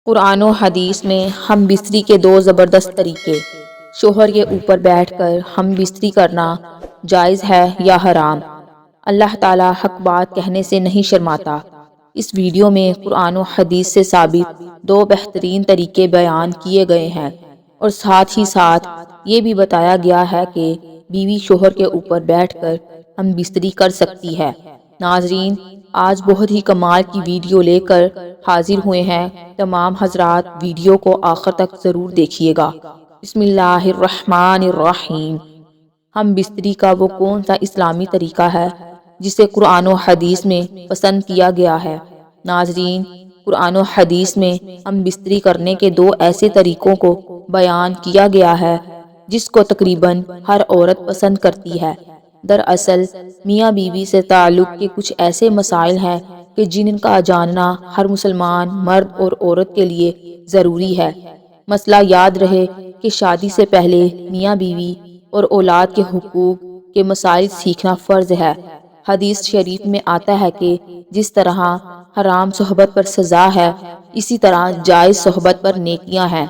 قرآن و حدیث میں ہم بستری کے دو زبردست طریقے۔ شوہر کے اوپر بیٹھ کر ہم بستری کرنا جائز ہے یا حرام؟ اللہ تعالیٰ حق بات کہنے سے نہیں شرماتا۔ اس ویڈیو میں قرآن و حدیث سے ثابت دو بہترین طریقے بیان کیے گئے ہیں، اور ساتھ ہی ساتھ یہ بھی بتایا گیا ہے کہ بیوی شوہر کے اوپر بیٹھ کر ہم بستری کر سکتی ہے۔ ناظرین، آج بہت ہی کمال کی ویڈیو لے کر حاضر ہوئے ہیں۔ تمام حضرات ویڈیو کو آخر تک ضرور دیکھیے گا۔ بسم اللہ الرحمن الرحیم۔ ہم بستری کا وہ کون سا اسلامی طریقہ ہے جسے قرآن و حدیث میں پسند کیا گیا ہے؟ ناظرین، قرآن و حدیث میں ہم بستری کرنے کے دو ایسے طریقوں کو بیان کیا گیا ہے جس کو تقریباً ہر عورت پسند کرتی ہے۔ دراصل میاں بیوی سے تعلق کے کچھ ایسے مسائل ہیں کہ جن کا جاننا ہر مسلمان مرد اور عورت کے لیے ضروری ہے۔ مسئلہ یاد رہے کہ شادی سے پہلے میاں بیوی اور اولاد کے حقوق کے مسائل سیکھنا فرض ہے۔ حدیث شریف میں آتا ہے کہ جس طرح حرام صحبت پر سزا ہے، اسی طرح جائز صحبت پر نیکیاں ہیں۔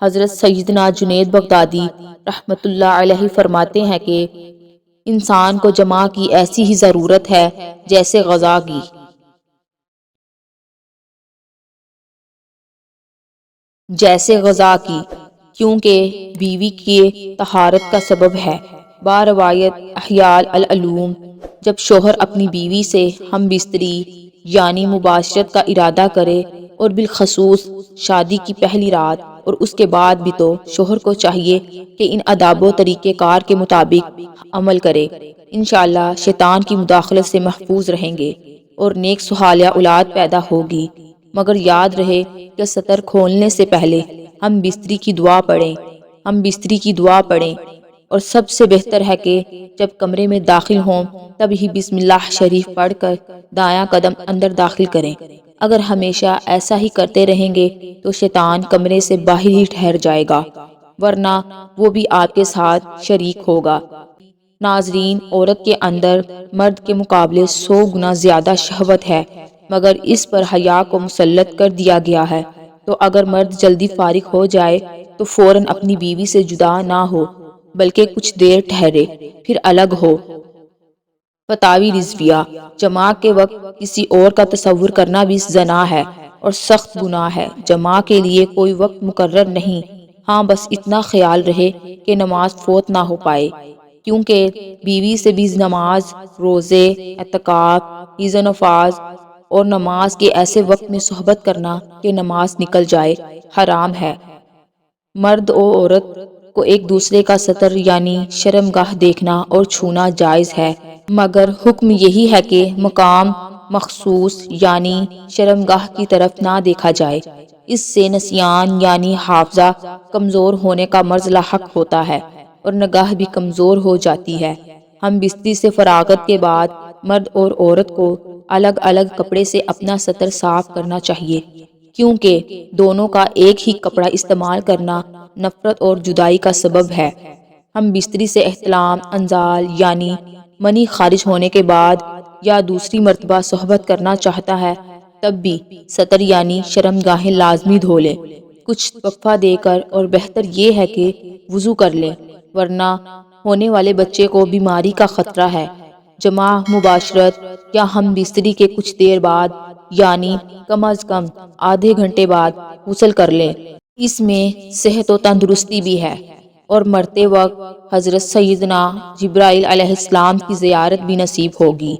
حضرت سیدنا جنید بغدادی رحمۃ اللہ علیہ فرماتے ہیں کہ انسان کو جماع کی ایسی ہی ضرورت ہے جیسے غذا کی۔ کیونکہ بیوی کی طہارت کا سبب ہے۔ باروایت احیاء العلوم، جب شوہر اپنی بیوی سے ہم بستری یعنی مباشرت کا ارادہ کرے، اور بالخصوص شادی کی پہلی رات اور اس کے بعد بھی، تو شوہر کو چاہیے کہ ان آداب و طریقہ کار کے مطابق عمل کرے۔ انشاءاللہ شیطان کی مداخلت سے محفوظ رہیں گے اور نیک صالحہ اولاد پیدا ہوگی۔ مگر یاد رہے کہ ستر کھولنے سے پہلے ہم بستری کی دعا پڑھیں، اور سب سے بہتر ہے کہ جب کمرے میں داخل ہوں تب ہی بسم اللہ شریف پڑھ کر دایاں قدم اندر داخل کریں۔ اگر ہمیشہ ایسا ہی کرتے رہیں گے تو شیطان کمرے سے باہر ہی ٹھہر جائے گا، ورنہ وہ بھی آپ کے ساتھ شریک ہوگا۔ ناظرین، عورت کے اندر مرد کے مقابلے 100 گنا زیادہ شہوت ہے، مگر اس پر حیا کو مسلط کر دیا گیا ہے۔ تو اگر مرد جلدی فارغ ہو جائے تو فوراً اپنی بیوی سے جدا نہ ہو، بلکہ کچھ دیر ٹھہرے، پھر الگ ہو۔ فتاوی رضویہ: جماع کے وقت کسی اور کا تصور کرنا بھی زنا ہے اور سخت گناہ ہے۔ جماع کے لیے کوئی وقت مقرر نہیں، ہاں بس اتنا خیال رہے کہ نماز فوت نہ ہو پائے، کیونکہ بیوی سے بھی نماز، روزے، اعتکاف، حیض و نفاس اور نماز کے ایسے وقت میں صحبت کرنا کہ نماز نکل جائے حرام ہے۔ مرد و عورت کو ایک دوسرے کا ستر یعنی شرمگاہ دیکھنا اور چھونا جائز ہے، مگر حکم یہی ہے کہ مقام مخصوص یعنی شرمگاہ کی طرف نہ دیکھا جائے۔ اس سے نسیان یعنی حافظہ کمزور ہونے کا مرض لاحق ہوتا ہے اور نگاہ بھی کمزور ہو جاتی ہے۔ ہم بستری سے فراغت کے بعد مرد اور عورت کو الگ الگ کپڑے سے اپنا ستر صاف کرنا چاہیے، کیونکہ دونوں کا ایک ہی کپڑا استعمال کرنا نفرت اور جدائی کا سبب ہے۔ ہم بستری سے احتلام، انزال یعنی منی خارج ہونے کے بعد یا دوسری مرتبہ صحبت کرنا چاہتا ہے، تب بھی ستر یعنی شرمگاہیں لازمی دھو لے، کچھ وقفہ دے کر، اور بہتر یہ ہے کہ وضو کر لے، ورنہ ہونے والے بچے کو بیماری کا خطرہ ہے۔ جماع، مباشرت یا ہم بستری کے کچھ دیر بعد یعنی کم از کم آدھے گھنٹے بعد غسل کر لیں، اس میں صحت و تندرستی بھی ہے، اور مرتے وقت حضرت سیدنا جبرائیل علیہ السلام کی زیارت بھی نصیب ہوگی۔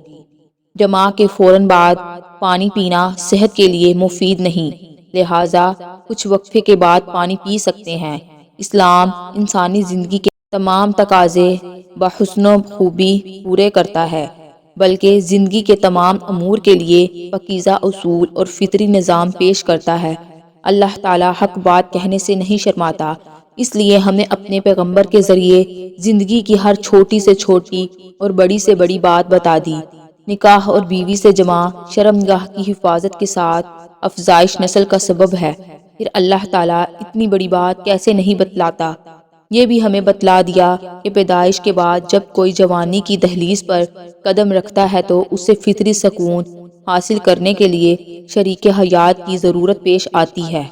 جماع کے فوراً بعد پانی پینا صحت کے لیے مفید نہیں، لہٰذا کچھ وقفے کے بعد پانی پی سکتے ہیں۔ اسلام انسانی زندگی کے تمام تقاضے بحسن و خوبی پورے کرتا ہے، بلکہ زندگی کے تمام امور کے لیے پاکیزہ اصول اور فطری نظام پیش کرتا ہے۔ اللہ تعالیٰ حق بات کہنے سے نہیں شرماتا، اس لیے ہمیں اپنے پیغمبر کے ذریعے زندگی کی ہر چھوٹی سے چھوٹی اور بڑی سے بڑی بات بتا دی۔ نکاح اور بیوی سے جماع شرمگاہ کی حفاظت کے ساتھ افزائش نسل کا سبب ہے، پھر اللہ تعالیٰ اتنی بڑی بات کیسے نہیں بتلاتا؟ یہ بھی ہمیں بتلا دیا کہ پیدائش کے بعد جب کوئی جوانی کی دہلیز پر قدم رکھتا ہے تو اسے فطری سکون حاصل کرنے کے لیے شریک حیات کی ضرورت پیش آتی ہے۔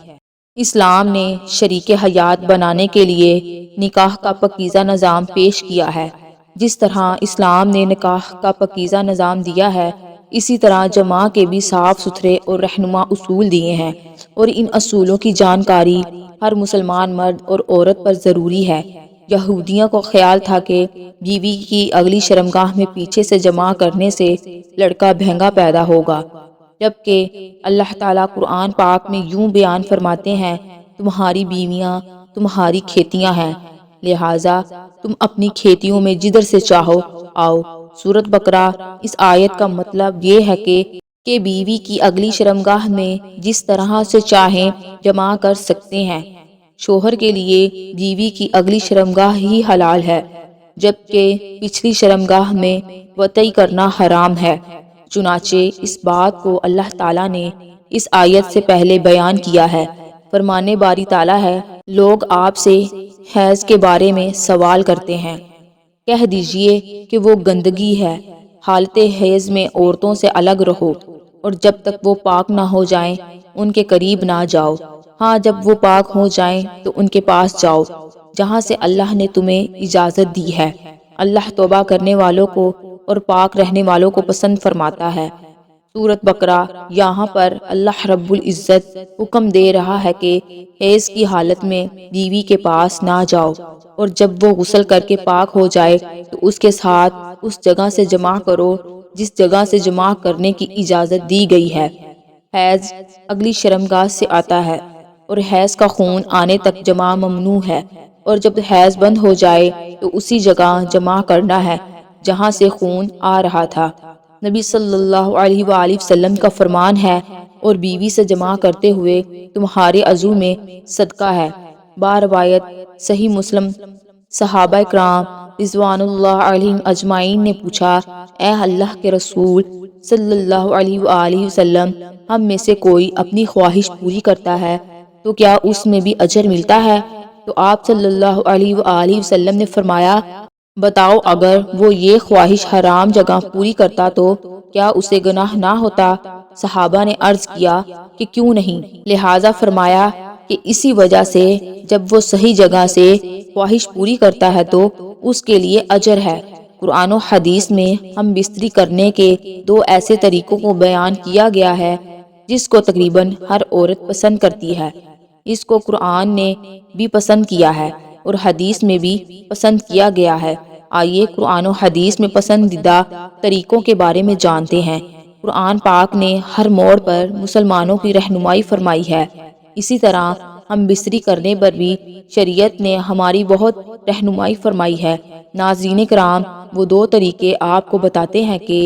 اسلام نے شریک حیات بنانے کے لیے نکاح کا پاکیزہ نظام پیش کیا ہے۔ جس طرح اسلام نے نکاح کا پاکیزہ نظام دیا ہے، اسی طرح جماع کے بھی صاف ستھرے اور رہنما اصول دیے ہیں، اور ان اصولوں کی جانکاری ہر مسلمان مرد اور عورت پر ضروری ہے۔ یہودیوں کو خیال تھا کہ بیوی کی اگلی شرمگاہ میں پیچھے سے جماع کرنے سے لڑکا بھینگا پیدا ہوگا، جبکہ اللہ تعالیٰ قرآن پاک میں یوں بیان فرماتے ہیں، تمہاری بیویاں تمہاری کھیتیاں ہیں، لہٰذا تم اپنی کھیتیوں میں جدھر سے چاہو آؤ۔ سورۃ بقرہ۔ اس آیت کا مطلب یہ ہے کہ بیوی کی اگلی شرمگاہ میں جس طرح سے چاہیں جماع کر سکتے ہیں۔ شوہر کے لیے بیوی کی اگلی شرمگاہ ہی حلال ہے، جبکہ پچھلی شرمگاہ میں وطئی کرنا حرام ہے۔ چنانچہ اس بات کو اللہ تعالیٰ نے اس آیت سے پہلے بیان کیا ہے۔ فرمانے باری تعالیٰ ہے، لوگ آپ سے حیض کے بارے میں سوال کرتے ہیں، کہہ دیجئے کہ وہ گندگی ہے، حالت حیض میں عورتوں سے الگ رہو، اور جب تک وہ پاک نہ ہو جائیں ان کے قریب نہ جاؤ۔ ہاں، جب وہ پاک ہو جائیں تو ان کے پاس جاؤ جہاں سے اللہ نے تمہیں اجازت دی ہے۔ اللہ توبہ کرنے والوں کو اور پاک رہنے والوں کو پسند فرماتا ہے۔ سورۃ بقرہ۔ یہاں پر اللہ رب العزت حکم دے رہا ہے کہ حیض کی حالت میں بیوی کے پاس نہ جاؤ، اور جب وہ غسل کر کے پاک ہو جائے تو اس کے ساتھ اس جگہ سے جماع کرو جس جگہ سے جماع کرنے کی اجازت دی گئی ہے۔ حیض اگلی شرمگاہ سے آتا ہے، اور حیض کا خون آنے تک جماع ممنوع ہے، اور جب حیض بند ہو جائے تو اسی جگہ جماع کرنا ہے جہاں سے خون آ رہا تھا۔ نبی صلی اللہ علیہ وآلہ وسلم کا فرمان ہے، اور بیوی سے جماع کرتے ہوئے تمہارے عضو میں صدقہ ہے۔ باروایت صحیح مسلم۔ صحابہ کرام رضوان اللہ علیہم اجمعین نے پوچھا، اے اللہ کے رسول صلی اللہ علیہ وآلہ وسلم، ہم میں سے کوئی اپنی خواہش پوری کرتا ہے تو کیا اس میں بھی اجر ملتا ہے؟ تو آپ صلی اللہ علیہ وآلہ وسلم نے فرمایا، بتاؤ اگر وہ یہ خواہش حرام جگہ پوری کرتا تو کیا اسے گناہ نہ ہوتا؟ صحابہ نے عرض کیا کہ کیوں نہیں؟ لہٰذا فرمایا کہ اسی وجہ سے جب وہ صحیح جگہ سے خواہش پوری کرتا ہے تو اس کے لیے اجر ہے۔ قرآن و حدیث میں ہم بستری کرنے کے دو ایسے طریقوں کو بیان کیا گیا ہے جس کو تقریباً ہر عورت پسند کرتی ہے۔ اس کو قرآن نے بھی پسند کیا ہے اور حدیث میں بھی پسند کیا گیا ہے۔ آئیے قرآن و حدیث میں پسندیدہ طریقوں کے بارے میں جانتے ہیں۔ قرآن پاک نے ہر موڑ پر مسلمانوں کی رہنمائی فرمائی ہے، اسی طرح ہم بستری کرنے پر بھی شریعت نے ہماری بہت رہنمائی فرمائی ہے۔ ناظرین کرام، وہ دو طریقے آپ کو بتاتے ہیں کہ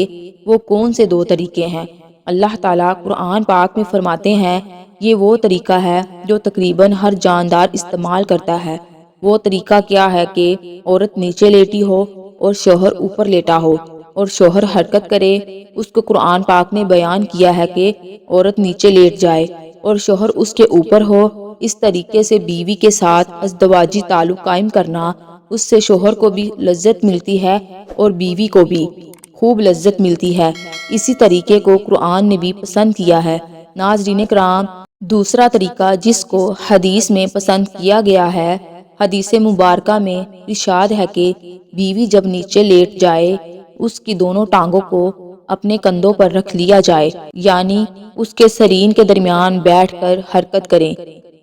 وہ کون سے دو طریقے ہیں۔ اللہ تعالیٰ قرآن پاک میں فرماتے ہیں، یہ وہ طریقہ ہے جو تقریباً ہر جاندار استعمال کرتا ہے۔ وہ طریقہ کیا ہے کہ عورت نیچے لیٹی ہو اور شوہر اوپر لیٹا ہو، اور شوہر حرکت کرے۔ اس کو قرآن پاک نے بیان کیا ہے کہ عورت نیچے لیٹ جائے اور شوہر اس کے اوپر ہو۔ اس طریقے سے بیوی کے ساتھ ازدواجی تعلق قائم کرنا، اس سے شوہر کو بھی لذت ملتی ہے اور بیوی کو بھی خوب لذت ملتی ہے۔ اسی طریقے کو قرآن نے بھی پسند کیا ہے۔ ناظرین کرام، دوسرا طریقہ جس کو حدیث میں پسند کیا گیا ہے، حدیث مبارکہ میں ارشاد ہے کہ بیوی جب نیچے لیٹ جائے اس کی دونوں ٹانگوں کو اپنے کندھوں پر رکھ لیا جائے، یعنی اس کے سرین کے درمیان بیٹھ کر حرکت کریں،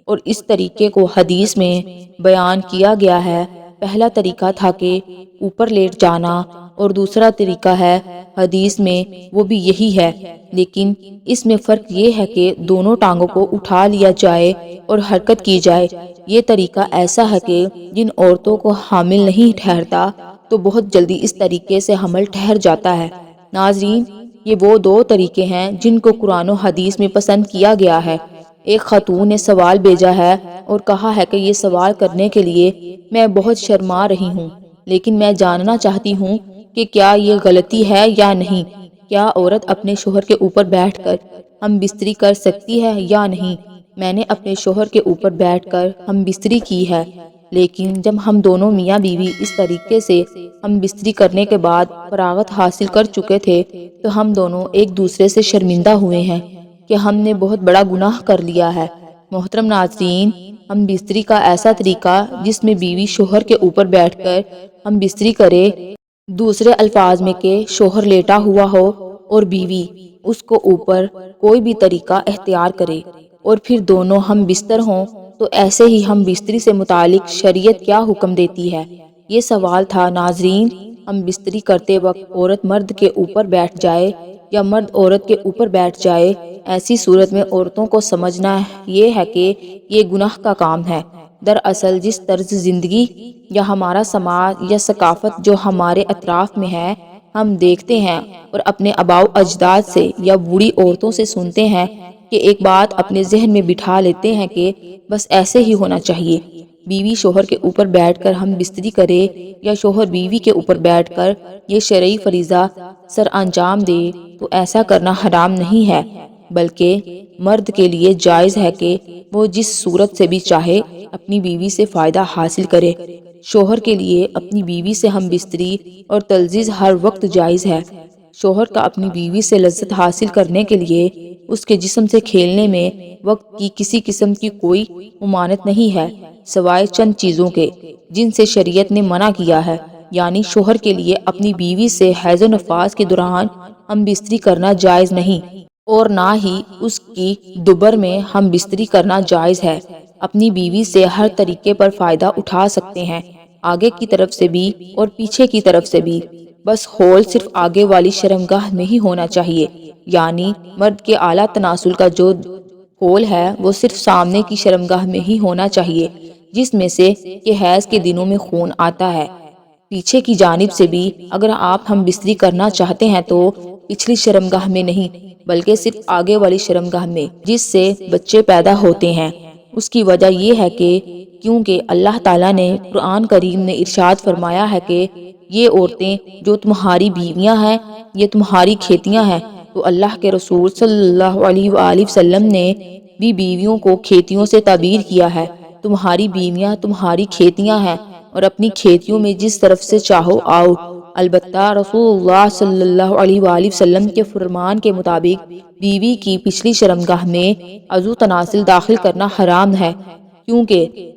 اور اس طریقے کو حدیث میں بیان کیا گیا ہے۔ پہلا طریقہ تھا کہ اوپر لیٹ جانا، اور دوسرا طریقہ ہے حدیث میں وہ بھی یہی ہے، لیکن اس میں فرق یہ ہے کہ دونوں ٹانگوں کو اٹھا لیا جائے اور حرکت کی جائے۔ یہ طریقہ ایسا ہے کہ جن عورتوں کو حامل نہیں ٹھہرتا تو بہت جلدی اس طریقے سے حمل ٹھہر جاتا ہے۔ ناظرین، یہ وہ دو طریقے ہیں جن کو قرآن و حدیث میں پسند کیا گیا ہے۔ ایک خاتون نے سوال بھیجا ہے اور کہا ہے کہ یہ سوال کرنے کے لیے میں بہت شرما رہی ہوں، لیکن میں جاننا چاہتی ہوں کہ کیا یہ غلطی ہے یا نہیں؟ کیا عورت اپنے شوہر کے اوپر بیٹھ کر ہم بستری کر سکتی ہے یا نہیں؟ میں نے اپنے شوہر کے اوپر بیٹھ کر ہم بستری کی ہے، لیکن جب ہم دونوں میاں بیوی اس طریقے سے ہم بستری کرنے کے بعد فراغت حاصل کر چکے تھے تو ہم دونوں ایک دوسرے سے شرمندہ ہوئے ہیں کہ ہم نے بہت بڑا گناہ کر لیا ہے۔ محترم ناظرین، ہم بستری کا ایسا طریقہ جس میں بیوی شوہر کے اوپر بیٹھ کر ہم بستری کرے، دوسرے الفاظ میں کہ شوہر لیٹا ہوا ہو اور بیوی اس کو اوپر کوئی بھی طریقہ اختیار کرے اور پھر دونوں ہم بستر ہوں، تو ایسے ہی ہم بستری سے متعلق شریعت کیا حکم دیتی ہے؟ یہ سوال تھا ناظرین۔ ہم بستری کرتے وقت عورت مرد کے اوپر بیٹھ جائے یا مرد عورت کے اوپر بیٹھ جائے، ایسی صورت میں عورتوں کو سمجھنا یہ ہے کہ یہ گناہ کا کام ہے۔ دراصل جس طرز زندگی یا ہمارا سماج یا ثقافت جو ہمارے اطراف میں ہے، ہم دیکھتے ہیں اور اپنے آباء و اجداد سے یا بوڑھی عورتوں سے سنتے ہیں کہ ایک بات اپنے ذہن میں بٹھا لیتے ہیں کہ بس ایسے ہی ہونا چاہیے، بیوی شوہر کے اوپر بیٹھ کر ہم بستری کرے یا شوہر بیوی کے اوپر بیٹھ کر یہ شرعی فریضہ سر انجام دے، تو ایسا کرنا حرام نہیں ہے، بلکہ مرد کے لیے جائز ہے کہ وہ جس صورت سے بھی چاہے اپنی بیوی سے فائدہ حاصل کرے۔ شوہر کے لیے اپنی بیوی سے ہم بستری اور تلذیذ ہر وقت جائز ہے۔ شوہر کا اپنی بیوی سے لذت حاصل کرنے کے لیے اس کے جسم سے کھیلنے میں وقت کی کسی قسم کی کوئی ممانعت نہیں ہے، سوائے چند چیزوں کے جن سے شریعت نے منع کیا ہے۔ یعنی شوہر کے لیے اپنی بیوی سے حیض و نفاس کے دوران ہم بستری کرنا جائز نہیں، اور نہ ہی اس کی دبر میں ہم بستری کرنا جائز ہے۔ اپنی بیوی سے ہر طریقے پر فائدہ اٹھا سکتے ہیں، آگے کی طرف سے بھی اور پیچھے کی طرف سے بھی، بس ہول صرف آگے والی شرمگاہ میں ہی ہونا چاہیے۔ یعنی مرد کے اعلیٰ تناسل کا جو ہول ہے وہ صرف سامنے کی شرمگاہ میں ہی ہونا چاہیے، جس میں سے کہ حیض کے دنوں میں خون آتا ہے۔ پیچھے کی جانب سے بھی اگر آپ ہم بستری کرنا چاہتے ہیں تو پچھلی شرمگاہ میں نہیں، بلکہ صرف آگے والی شرمگاہ میں، جس سے بچے پیدا ہوتے ہیں۔ اس کی وجہ یہ ہے کہ کیونکہ اللہ تعالیٰ نے قرآن کریم میں ارشاد فرمایا ہے کہ یہ عورتیں جو تمہاری بیویاں ہیں یہ تمہاری کھیتیاں ہیں، تو اللہ کے رسول صلی اللہ علیہ وآلہ وسلم نے بھی بیویوں کو کھیتیوں سے تعبیر کیا ہے۔ تمہاری بیویاں تمہاری کھیتیاں ہیں اور اپنی کھیتیوں میں جس طرف سے چاہو آؤ۔ البتہ رسول اللہ صلی اللہ علیہ وآلہ وسلم کے فرمان کے مطابق بیوی کی پچھلی شرمگاہ میں عضو تناسل داخل کرنا حرام ہے، کیونکہ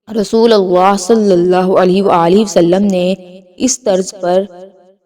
رسول اللہ صلی اللہ علیہ وآلہ وسلم نے اس طرز پر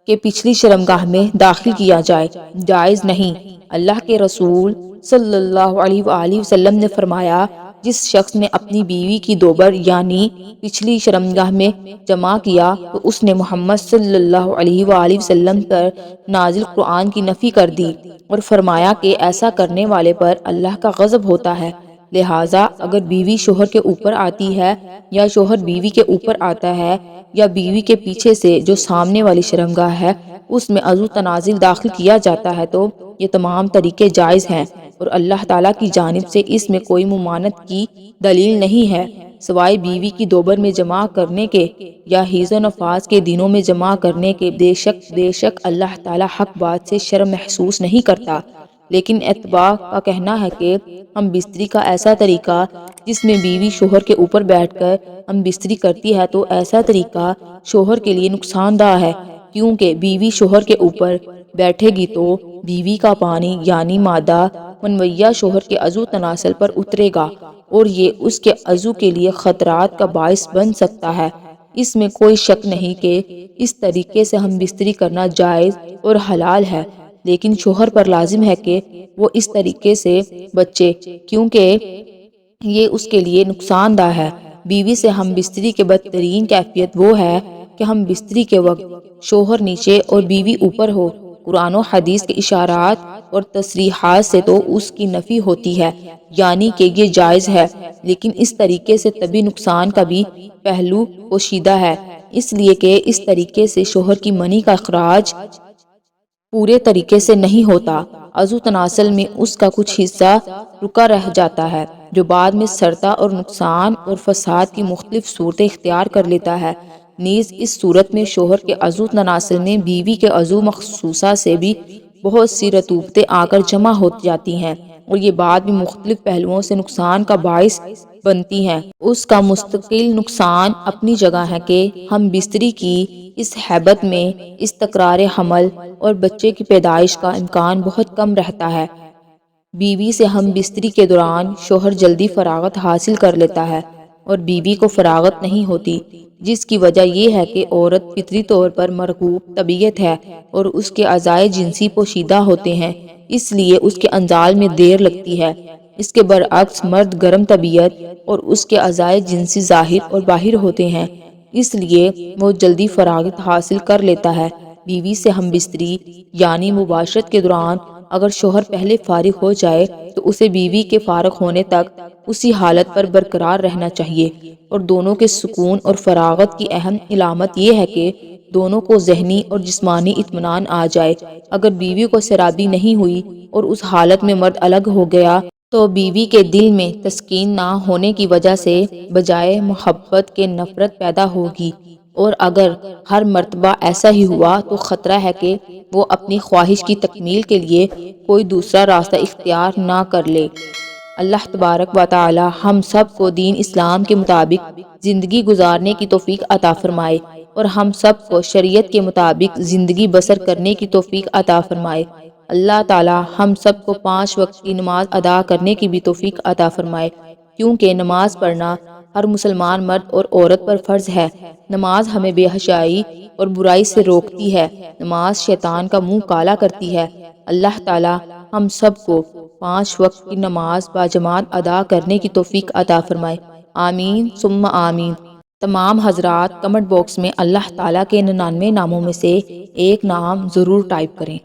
کہ پچھلی شرمگاہ میں داخل کیا جائے جائز نہیں۔ اللہ کے رسول صلی اللہ علیہ وآلہ وسلم نے فرمایا، جس شخص نے اپنی بیوی کی دوبر یعنی پچھلی شرمگاہ میں جمع کیا تو اس نے محمد صلی اللہ علیہ وآلہ وسلم پر نازل قرآن کی نفی کر دی اور فرمایا کہ ایسا کرنے والے پر اللہ کا غضب ہوتا ہے۔ لہٰذا اگر بیوی شوہر کے اوپر آتی ہے یا شوہر بیوی کے اوپر آتا ہے یا بیوی کے پیچھے سے جو سامنے والی شرمگاہ ہے اس میں عضو تنازل داخل کیا جاتا ہے، تو یہ تمام طریقے جائز ہیں اور اللہ تعالیٰ کی جانب سے اس میں کوئی ممانعت کی دلیل نہیں ہے، سوائے بیوی کی دوبر میں جمع کرنے کے یا حیض و نفاس کے دنوں میں جمع کرنے کے۔ بے شک اللہ تعالیٰ حق بات سے شرم محسوس نہیں کرتا، لیکن اتباع کا کہنا ہے کہ ہم بستری کا ایسا طریقہ جس میں بیوی شوہر کے اوپر بیٹھ کر ہم بستری کرتی ہے، تو ایسا طریقہ شوہر کے لیے نقصان دہ ہے، کیونکہ بیوی شوہر کے اوپر بیٹھے گی تو بیوی کا پانی یعنی مادہ منویہ شوہر کے عضو تناسل پر اترے گا اور یہ اس کے عضو کے لیے خطرات کا باعث بن سکتا ہے۔ اس میں کوئی شک نہیں کہ اس طریقے سے ہم بستری کرنا جائز اور حلال ہے، لیکن شوہر پر لازم ہے کہ وہ اس طریقے سے بچے، کیونکہ یہ اس کے لیے نقصان دہ ہے۔ بیوی سے ہم بستری کے بدترین کیفیت وہ ہے کہ ہم بستری کے وقت شوہر نیچے اور بیوی اوپر ہو۔ قرآن و حدیث کے اشارات اور تصریحات سے تو اس کی نفی ہوتی ہے، یعنی کہ یہ جائز ہے، لیکن اس طریقے سے طبی نقصان کا بھی پہلو پوشیدہ ہے، اس لیے کہ اس طریقے سے شوہر کی منی کا اخراج پورے طریقے سے نہیں ہوتا، عضو تناسل میں اس کا کچھ حصہ رکا رہ جاتا ہے جو بعد میں سرتا اور نقصان اور فساد کی مختلف صورتیں اختیار کر لیتا ہے۔ نیز اس صورت میں شوہر کے عضو تناسل میں بیوی کے عضو مخصوصہ سے بھی بہت سی رطوبتیں آ کر جمع ہو جاتی ہیں اور یہ بعد میں مختلف پہلوؤں سے نقصان کا باعث بنتی ہیں۔ اس کا مستقل نقصان اپنی جگہ ہے کہ ہم بستری کی اس حیبت میں استقرار حمل اور بچے کی پیدائش کا امکان بہت کم رہتا ہے۔ بیوی سے ہم بستری کے دوران شوہر جلدی فراغت حاصل کر لیتا ہے اور بیوی کو فراغت نہیں ہوتی، جس کی وجہ یہ ہے کہ عورت فطری طور پر مرغوب طبیعت ہے اور اس کے اعضائے جنسی پوشیدہ ہوتے ہیں، اس لیے اس کے انزال میں دیر لگتی ہے۔ اس کے برعکس مرد گرم طبیعت اور اس کے اعضائے جنسی ظاہر اور باہر ہوتے ہیں، اس لیے وہ جلدی فراغت حاصل کر لیتا ہے۔ بیوی سے ہم بستری یعنی مباشرت کے دوران اگر شوہر پہلے فارغ ہو جائے تو اسے بیوی کے فارغ ہونے تک اسی حالت پر برقرار رہنا چاہیے، اور دونوں کے سکون اور فراغت کی اہم علامت یہ ہے کہ دونوں کو ذہنی اور جسمانی اطمینان آ جائے۔ اگر بیوی کو سرابی نہیں ہوئی اور اس حالت میں مرد الگ ہو گیا تو بیوی کے دل میں تسکین نہ ہونے کی وجہ سے بجائے محبت کے نفرت پیدا ہوگی، اور اگر ہر مرتبہ ایسا ہی ہوا تو خطرہ ہے کہ وہ اپنی خواہش کی تکمیل کے لیے کوئی دوسرا راستہ اختیار نہ کر لے۔ اللہ تبارک و تعالی ہم سب کو دین اسلام کے مطابق زندگی گزارنے کی توفیق عطا فرمائے اور ہم سب کو شریعت کے مطابق زندگی بسر کرنے کی توفیق عطا فرمائے۔ اللہ تعالی ہم سب کو 5 وقت کی نماز ادا کرنے کی بھی توفیق عطا فرمائے، کیونکہ نماز پڑھنا ہر مسلمان مرد اور عورت پر فرض ہے۔ نماز ہمیں بے حیائی اور برائی سے روکتی ہے، نماز شیطان کا منہ کالا کرتی ہے۔ اللہ تعالی ہم سب کو 5 وقت کی نماز باجماعت ادا کرنے کی توفیق عطا فرمائے، آمین ثم آمین۔ تمام حضرات کمنٹ باکس میں اللہ تعالیٰ کے 99 ناموں میں سے ایک نام ضرور ٹائپ کریں۔